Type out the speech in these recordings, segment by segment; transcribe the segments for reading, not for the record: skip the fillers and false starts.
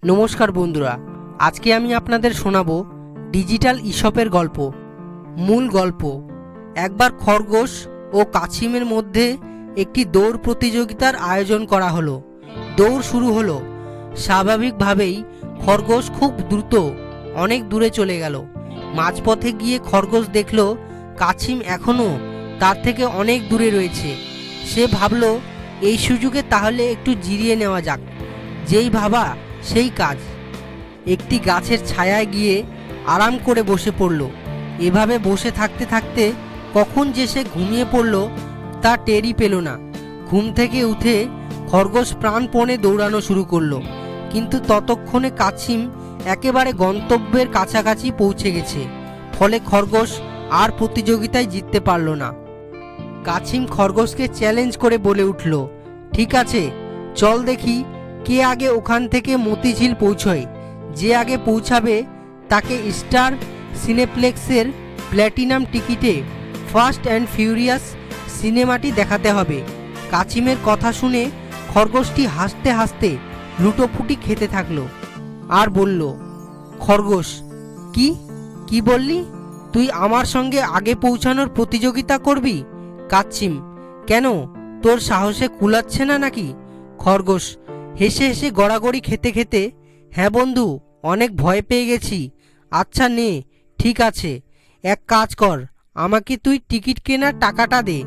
নমস্কার বন্ধুরা, আজকে আমি আপনাদের শোনাবো ডিজিটাল ইশপের গল্প। মূল গল্প। একবার খরগোশ ও কাছিমের মধ্যে একটি দৌড় প্রতিযোগিতার আয়োজন করা হলো। দৌড় শুরু হলো। স্বাভাবিকভাবেই খরগোশ খুব দ্রুত অনেক দূরে চলে গেল। মাঝপথে গিয়ে খরগোশ দেখল কাছিম এখনও তার থেকে অনেক দূরে রয়েছে। সে ভাবল এই সুযোগে তাহলে একটু জিরিয়ে নেওয়া যাক। যেই ভাবা সেই কাজ। একটি গাছের ছায়ায় গিয়ে আরাম করে বসে পড়ল। এভাবে বসে থাকতে থাকতে কখন যে সে ঘুমিয়ে পড়ল তা টেরই পেল না। ঘুম থেকে উঠে খরগোশ প্রাণপণে দৌড়ানো শুরু করলো, কিন্তু ততক্ষণে কাছিম একেবারে গন্তব্যের কাছাকাছি পৌঁছে গেছে। ফলে খরগোশ আর প্রতিযোগিতায় জিততে পারল না। কাছিম খরগোশকে চ্যালেঞ্জ করে বলে উঠল, ঠিক আছে, চল দেখি কে আগে ওখান থেকে মতিঝিল পৌঁছয়। যে আগে পৌঁছাবে তাকে স্টার সিনেপ্লেক্সের প্ল্যাটিনাম টিকিটে ফাস্ট অ্যান্ড ফিউরিয়াস সিনেমাটি দেখাতে হবে। কাছিমের কথা শুনে খরগোশটি হাসতে হাসতে লুটোপুটি খেতে থাকলো আর বলল, খরগোশ, কি বললি? তুই আমার সঙ্গে আগে পৌঁছানোর প্রতিযোগিতা করবি? কাছিম, কেন, তোর সাহসে কুলাচ্ছে না নাকি? খরগোশ হেসে হেসে গড়াগড়ি খেতে খেতে, হ্যাঁ বন্ধু, অনেক ভয় পেয়ে গেছি। আচ্ছা নে, ঠিক আছে, এক কাজ কর, আমাকে তুই টিকিট কেনার টাকাটা দে।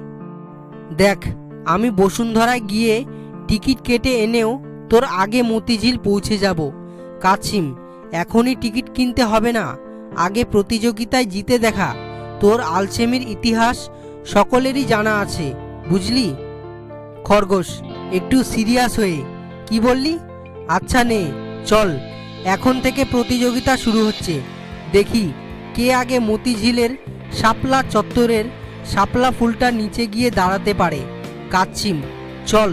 দেখ, আমি বসুন্ধরায় গিয়ে টিকিট কেটে এনেও তোর আগে মতিঝিল পৌঁছে যাব। কাছিম, এখনই টিকিট কিনতে হবে না, আগে প্রতিযোগিতায় জিতে দেখা। তোর আলসেমির ইতিহাস সকলেরই জানা আছে, বুঝলি? খরগোশ একটু সিরিয়াস হয়ে, কি বললি? আচ্ছা নে, চল, এখন থেকে প্রতিযোগিতা শুরু হচ্ছে। দেখি কে আগে মতিঝিলের শাপলা চত্বরের শাপলা ফুলটার নিচে গিয়ে দাঁড়াতে পারে। কাছিম, চল।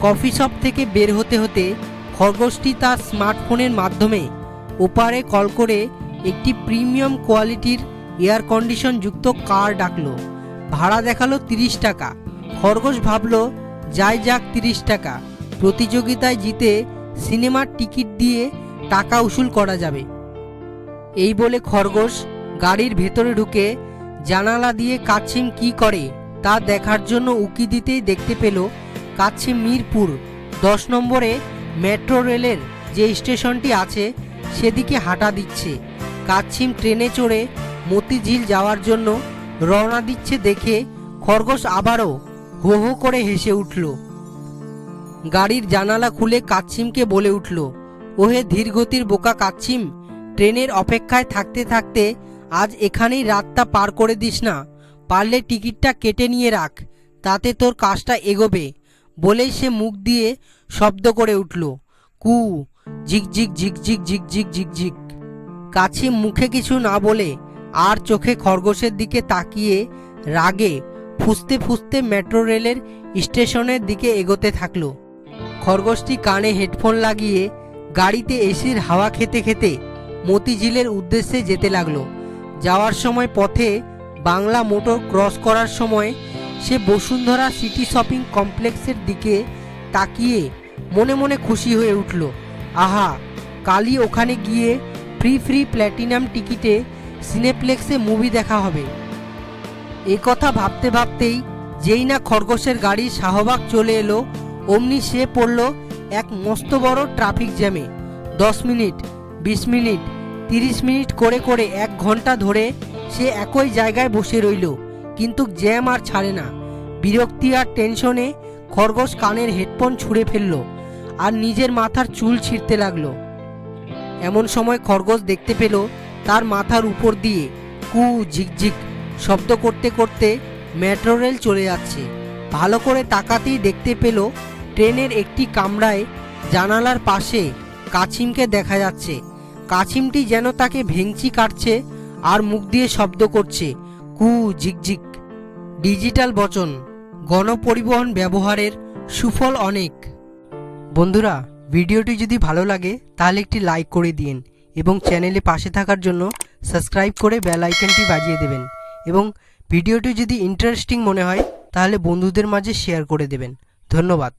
কফি শপ থেকে বের হতে হতে খরগোশটি তার স্মার্টফোনের মাধ্যমে ওপারে কল করে একটি প্রিমিয়াম কোয়ালিটির এয়ার কন্ডিশন যুক্ত কার ডাকলো। ভাড়া দেখালো 30 টাকা। খরগোশ ভাবল, যাই যাক, 30 টাকা, প্রতিযোগিতায় জিতে সিনেমার টিকিট দিয়ে টাকা উসুল করা যাবে। এই বলে খরগোশ গাড়ির ভেতরে ঢুকে জানালা দিয়ে কাছিম কি করে তা দেখার জন্য উকি দিতেই দেখতে পেল কাছিম মিরপুর 10 নম্বরে মেট্রো রেলের যে স্টেশনটি আছে সেদিকে হাঁটা দিচ্ছে। কাছিম ট্রেনে চড়ে মতিঝিল যাওয়ার জন্য রওনা দিচ্ছে দেখে খরগোশ আবারও হো হো করে হেসে উঠল। গাড়ির জানালা খুলে কাছিমকে বলে উঠল, ওহে ধীরগতির বোকা কাছিম, ট্রেনের অপেক্ষায় থাকতে থাকতে আজ এখানেই রাতটা পার করে দিস না। পারলে টিকিটটা কেটে নিয়ে রাখ, তাতে তোর কাজটা এগোবে। বলেই সে মুখ দিয়ে শব্দ করে উঠল, কু, ঝিকঝিক ঝিকঝিক ঝিকঝিক ঝিকঝিক। কাছিম মুখে কিছু না বলে আর চোখে খরগোশের দিকে তাকিয়ে রাগে ফুঁসতে ফুঁসতে মেট্রো রেলের স্টেশনের দিকে এগোতে থাকলো। খরগোশটি কানে হেডফোন লাগিয়ে গাড়িতে এসির হাওয়া খেতে খেতে মতিঝিলের উদ্দেশ্যে যেতে লাগলো। যাওয়ার সময় পথে বাংলা মোটর ক্রস করার সময় সে বসুন্ধরা সিটি শপিং কমপ্লেক্সের দিকে তাকিয়ে মনে মনে খুশি হয়ে উঠল। আহা, কালই ওখানে গিয়ে ফ্রি প্ল্যাটিনাম টিকিটে সিনেপ্লেক্সে মুভি দেখা হবে। এই কথা ভাবতে ভাবতেই যেই না খরগোশের গাড়ি শাহবাগ চলে এলো, অমনি সে পড়ল এক মস্ত বড় ট্রাফিক জ্যামে। 10 মিনিট, 20 মিনিট, 30 মিনিট করে করে 1 ঘন্টা ধরে সে একই জায়গায় বসে রইল, কিন্তু জ্যাম আর ছাড়ে না। বিরক্তি আর টেনশনে খরগোশ কানের হেডফোন ছুঁড়ে ফেলল আর নিজের মাথার চুল ছিঁড়তে লাগলো। এমন সময় খরগোশ দেখতে পেল তার মাথার উপর দিয়ে কু ঝিকঝিক শব্দ করতে করতে মেট্রো রেল চলে যাচ্ছে। ভালো করে তাকাতেই দেখতে পেল ট্রেনের একটি কামরায় জানালার পাশে কাছিমকে দেখা যাচ্ছে। কাছিমটি যেন তাকে ভেঙচি কাটছে আর মুখ দিয়ে শব্দ করছে, কু ঝিকঝিক। ডিজিটাল বচন, গণপরিবহন ব্যবহারের সুফল অনেক। বন্ধুরা, ভিডিওটি যদি ভালো লাগে তাহলে একটি লাইক করে দিন এবং চ্যানেলে পাশে থাকার জন্য সাবস্ক্রাইব করে বেল আইকনটি বাজিয়ে দেবেন এবং ভিডিওটি যদি ইন্টারেস্টিং মনে হয় তাহলে বন্ধুদের মাঝে শেয়ার করে দেবেন। ধন্যবাদ।